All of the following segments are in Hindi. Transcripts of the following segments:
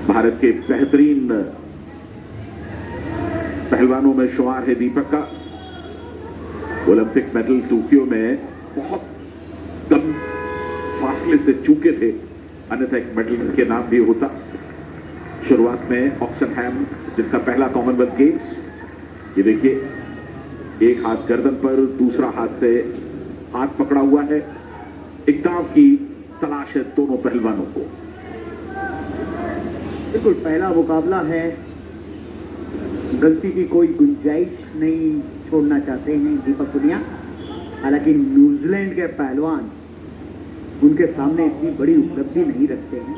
भारत के बेहतरीन पहलवानों में शुमार है दीपक का। ओलंपिक मेडल टोक्यो में बहुत कम फासले से चूके थे, अन्यथा एक मेडल के नाम भी होता। शुरुआत में ऑक्सनहैम, जिनका पहला कॉमनवेल्थ गेम्स, ये देखिए एक हाथ गर्दन पर, दूसरा हाथ से हाथ पकड़ा हुआ है। एक दांव की तलाश है दोनों पहलवानों को। बिल्कुल पहला मुकाबला है, गलती की कोई गुंजाइश नहीं छोड़ना चाहते हैं दीपक पुनिया। हालांकि न्यूजीलैंड के पहलवान उनके सामने इतनी बड़ी उपलब्धि नहीं रखते हैं।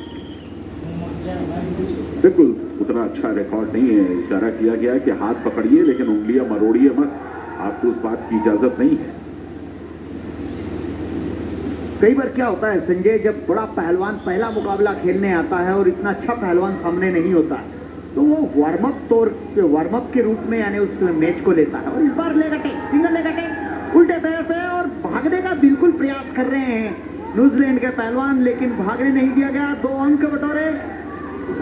बिल्कुल उतना अच्छा रिकॉर्ड नहीं है। इशारा किया गया है कि हाथ पकड़िए लेकिन उंगलियां मरोड़िए मत, आपको उस बात की इजाजत नहीं है। कई बार क्या होता है संजय, जब बड़ा पहलवान पहला मुकाबला खेलने आता है और इतना अच्छा पहलवान सामने नहीं होता है, तो वो वार्म अप के रूप में यानी उस मैच को लेता है। और इस बार leg attack, single leg attack उल्टे पैर पे, और भागने का बिल्कुल प्रयास कर रहे हैं न्यूजीलैंड के पहलवान, लेकिन भागने नहीं दिया गया। 2 अंक बटोरे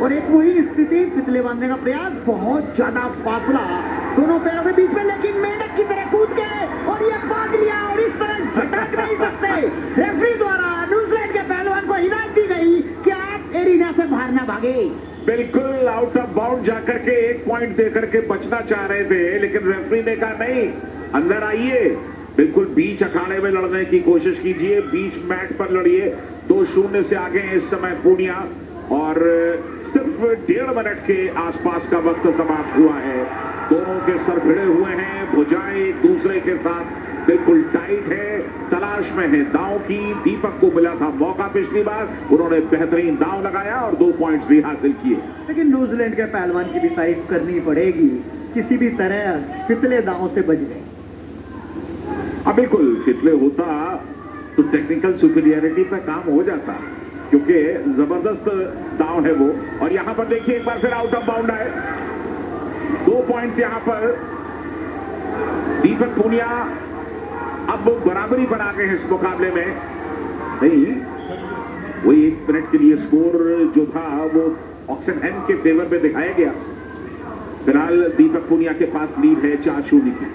और एक वही स्थिति, फितले बांधने का प्रयास, बहुत ज्यादा फासला दोनों पैरों के बीच में, लेकिन मेंढक की तरह कूद गए और ये बांध लिया और इस तरह झटक नहीं सकते। रेफरी द्वारा न्यूजीलैंड के पहलवान को हिदायत दी गई कि आप एरिना से बाहर ना भागे। बिल्कुल आउट ऑफ बाउंड जाकर के 1 पॉइंट देकर के बचना चाह रहे थे, लेकिन रेफरी ने कहा नहीं, अंदर आइए, बिल्कुल बीच अखाड़े में लड़ने की कोशिश कीजिए, बीच मैट पर लड़िए। 2-0 से आगे हैं इस समय पूनिया, और सिर्फ 1.5 मिनट के आसपास का वक्त समाप्त हुआ है। दोनों के सर भिड़े हुए हैं, भुजाएं एक दूसरे के साथ बिल्कुल टाइट है, तलाश में है दांव की। दीपक को मिला था मौका पिछली बार, उन्होंने बेहतरीन दांव लगाया और 2 पॉइंट्स भी हासिल किए। लेकिन न्यूजीलैंड के पहलवान की भी तारीफ करनी पड़ेगी, किसी भी तरह फितले दांव से बच गए। बिल्कुल फितले होता तो टेक्निकल सुपीरियरिटी पे काम हो जाता, क्योंकि जबरदस्त दांव है वो। और यहां पर देखिए एक बार फिर आउट ऑफ बाउंड आए। 2 पॉइंट्स यहां पर दीपक पूनिया अब बराबरी बना गए हैं इस मुकाबले में। नहीं, वही 1 मिनट के लिए स्कोर जो था वो ऑक्सनहैम के फेवर में दिखाया गया। फिलहाल दीपक पूनिया के पास लीड है 4-0 की।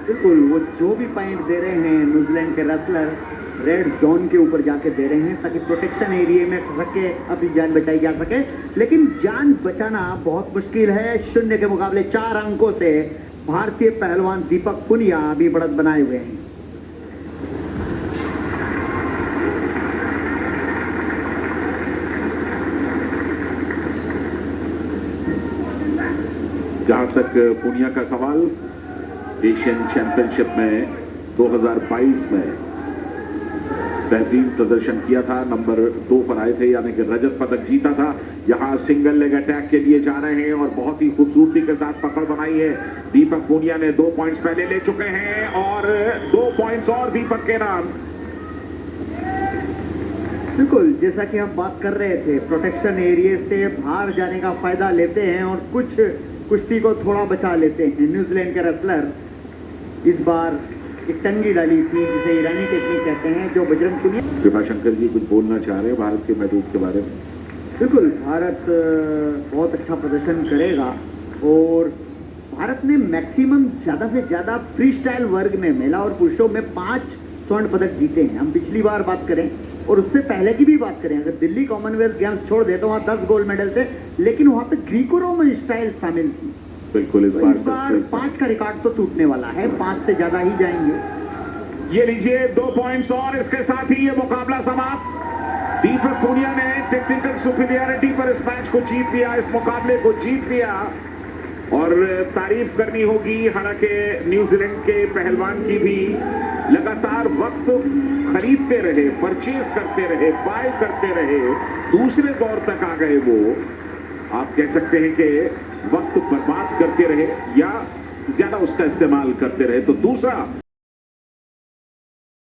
बिल्कुल, वो जो भी पॉइंट दे रहे हैं न्यूजीलैंड के रेसलर रेड जोन के ऊपर जाके दे रहे हैं, ताकि प्रोटेक्शन एरिया में सके अपनी जान बचाई जा सके। लेकिन जान बचाना बहुत मुश्किल है। 0 के मुकाबले 4 अंकों से भारतीय पहलवान दीपक पुनिया अभी बढ़त बनाए हुए हैं। जहां तक पुनिया का सवाल, एशियन चैंपियनशिप में 2022 में बेहतरीन प्रदर्शन किया था, नंबर 2 पर आए थे, यानी कि रजत पदक जीता था। यहां सिंगल लेग अटैक के लिए जा रहे हैं और बहुत ही खूबसूरती के साथ पकड़ बनाई है। दीपक पूनिया ने 2 पॉइंट्स पहले ले चुके हैं और 2 पॉइंट्स और दीपक के नाम। बिल्कुल, जैसा कि हम बात कर रहे थे, प्रोटेक्शन एरिया से बाहर जाने का फायदा लेते हैं और कुछ कुश्ती को थोड़ा बचा लेते हैं न्यूजीलैंड के रेसलर। इस बार एक टंगी डाली थी, जिसे ईरानी टेक्निक कहते हैं, जो बजरंग पुनिया। कृपाशंकर जी कुछ बोलना चाह रहे हैं भारत के मेडल्स के बारे में? बिल्कुल, भारत बहुत अच्छा प्रदर्शन करेगा और भारत ने मैक्सिमम ज़्यादा से ज़्यादा फ्री स्टाइल वर्ग में महिला और पुरुषों में 5 स्वर्ण पदक जीते हैं। हम पिछली बार बात करें और उससे पहले की भी बात करें, अगर दिल्ली कॉमनवेल्थ गेम्स छोड़ दे तो वहाँ 10 गोल्ड मेडल थे, लेकिन वहाँ पे ग्रीको रोमन स्टाइल शामिल थी। बिल्कुल, इस बार 5 का रिकॉर्ड तो टूटने वाला है, 5 से ज्यादा ही जाएंगे। ये लीजिए 2 पॉइंट्स और इसके साथ ही ये मुकाबला समाप्त। दीपक पूनिया ने टेक्निकल सुपीरियरिटी पर इस मैच को जीत लिया, इस मुकाबले को जीत लिया। और तारीफ करनी होगी हालांकि न्यूजीलैंड के पहलवान की भी, लगातार वक्त खरीदते रहे, परचेज करते रहे, बाय करते रहे, दूसरे दौर तक आ गए। वो आप कह सकते हैं कि वक्त बर्बाद करते रहे या ज्यादा उसका इस्तेमाल करते रहे। तो दूसरा